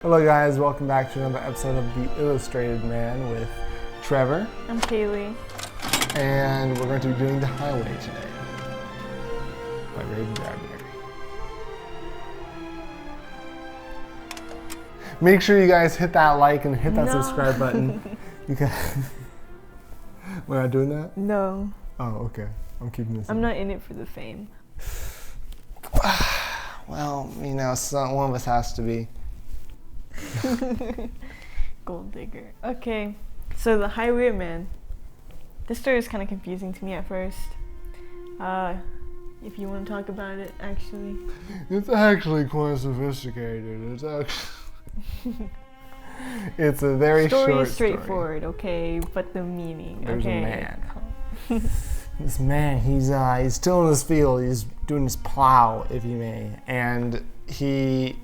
Hello guys, welcome back to another episode of The Illustrated Man with Trevor. I'm Kaylee. And we're going to be doing The Highway today by Ray Bradbury. Make sure you guys hit that like and hit that subscribe button. Because we're not doing that? No. Oh, okay. I'm keeping this. I'm not in it for the fame. Well, you know, one of us has to be. Gold digger. Okay, so The Highwayman. This story is kind of confusing to me at first. If you want to talk about it, actually. It's actually quite sophisticated. It's a very short story. Straightforward, okay, but the meaning. There's okay. a man. This man, he's still in his field. He's doing his plow, if you may, and he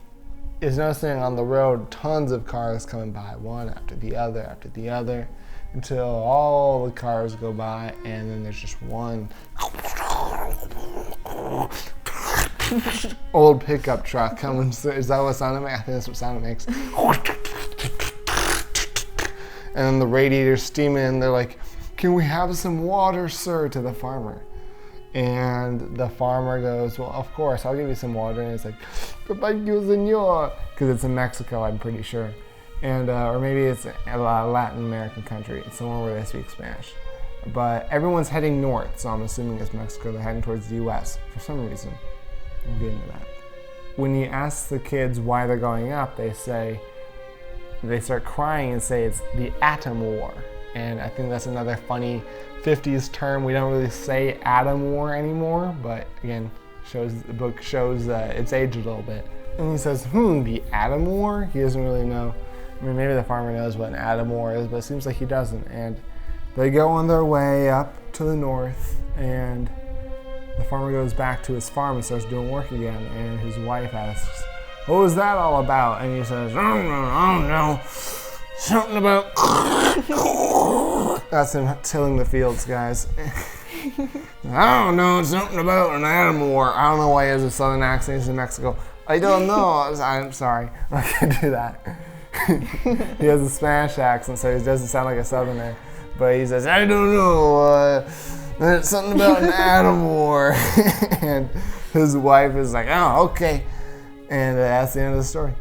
is noticing on the road tons of cars coming by, one after the other, until all the cars go by, and then there's just one old pickup truck coming. Is that what sound it makes? I think that's what sound it makes. And then the radiator's steaming, and they're like, "Can we have some water, sir?" to the farmer. And the farmer goes, "Well, of course, I'll give you some water." And it's like, "Thank you, senor," because it's in Mexico, I'm pretty sure, and or maybe it's a Latin American country. It's somewhere where they speak Spanish. But everyone's heading north, so I'm assuming it's Mexico. They're heading towards the U.S. for some reason. We'll get into that. When you ask the kids why they're going up, they start crying and say it's the atom war. And I think that's another funny 50s term. We don't really say atom war anymore, but again, the book shows it's aged a little bit. And he says, the atom war? He doesn't really know. I mean, maybe the farmer knows what an atom war is, but it seems like he doesn't. And they go on their way up to the north, and the farmer goes back to his farm and starts doing work again. And his wife asks, "What was that all about?" And he says, I don't know. Something about... That's him tilling the fields, guys. I don't know, something about an atom war. I don't know why he has a southern accent. He's in Mexico. I don't know. I'm sorry. I can't do that. He has a Spanish accent, so he doesn't sound like a southerner. But he says, I don't know. There's something about an atom war. And his wife is like, oh, okay. And that's the end of the story.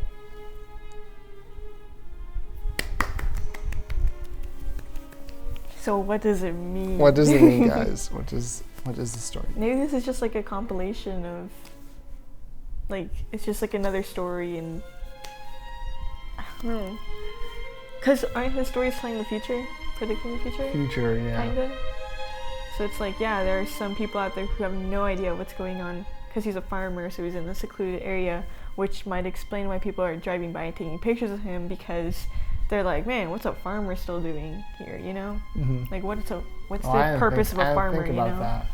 So what does it mean? What does it mean, guys? What is the story? Maybe this is just like a compilation of, like, it's just like another story, and I don't know. Because aren't his stories telling the future? Predicting the future? Future, yeah. Kinda. So it's like, yeah, there are some people out there who have no idea what's going on, because he's a farmer, so he's in a secluded area, which might explain why people are driving by and taking pictures of him, because they're like, man, what's a farmer still doing here, you know? Mm-hmm. Like, what's the purpose of a farmer, you know? That.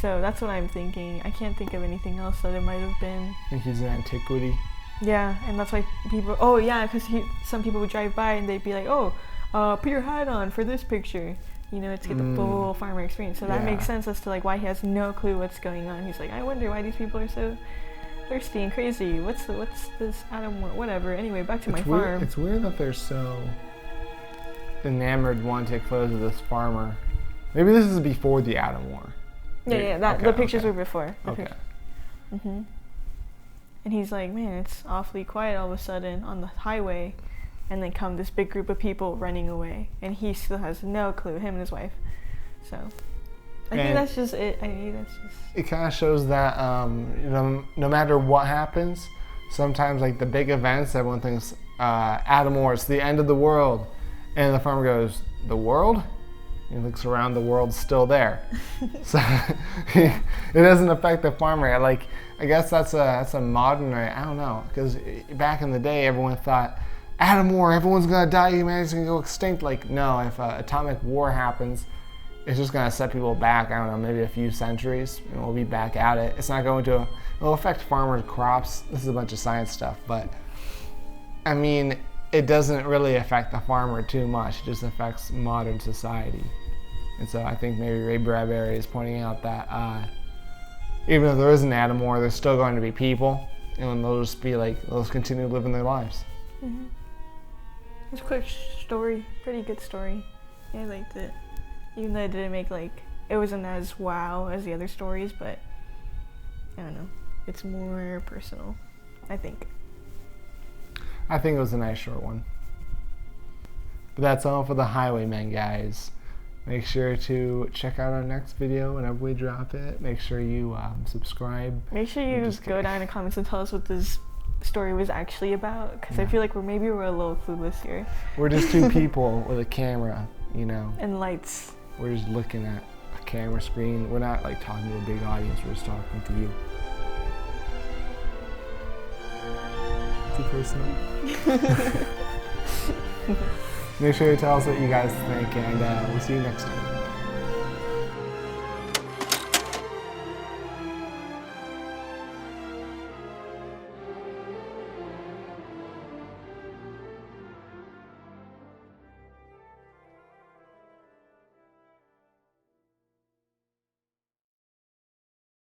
So that's what I'm thinking. I can't think of anything else that it might have been. I think he's in antiquity. Yeah, and that's why people, oh yeah, because some people would drive by and they'd be like, oh, put your hat on for this picture, you know, to get the full farmer experience. So that makes sense as to like why he has no clue what's going on. He's like, I wonder why these people are so thirsty and crazy. What's this atom war? Whatever. Anyway, back to my farm. It's weird that they're so enamored wanting to take photos of this farmer. Maybe this is before the atom war. Yeah. The pictures were before. Okay. Mm-hmm. And he's like, man, it's awfully quiet all of a sudden on the highway, and then come this big group of people running away, and he still has no clue. Him and his wife. So. I think that's just it. It kind of shows that no matter what happens, sometimes like the big events, everyone thinks atom war, it's the end of the world, and the farmer goes, "The world?" He looks around, the world's still there. So it doesn't affect the farmer. Like, I guess that's a modern, I don't know, because back in the day, everyone thought atom war, everyone's gonna die, humanity's gonna go extinct. Like, no, if atomic war happens, it's just going to set people back, I don't know, maybe a few centuries, and we'll be back at it. It's not going to, it'll affect farmers' crops. This is a bunch of science stuff, but I mean, it doesn't really affect the farmer too much. It just affects modern society. And so I think maybe Ray Bradbury is pointing out that even if there is an atom war, there's still going to be people, and they'll just be like, they'll just continue living their lives. Mm-hmm. It's a quick story, pretty good story. Yeah, I liked it. Even though it didn't make it wasn't as wow as the other stories, but I don't know. It's more personal, I think. I think it was a nice short one. But that's all for the Highwaymen, guys. Make sure to check out our next video whenever we drop it. Make sure you subscribe. Make sure you go down in the comments and tell us what this story was actually about, because I feel like we're a little clueless here. We're just two people with a camera, and lights. We're just looking at a camera screen. We're not talking to a big audience. We're just talking to you. Too personal. Make sure to tell us what you guys think, and we'll see you next time.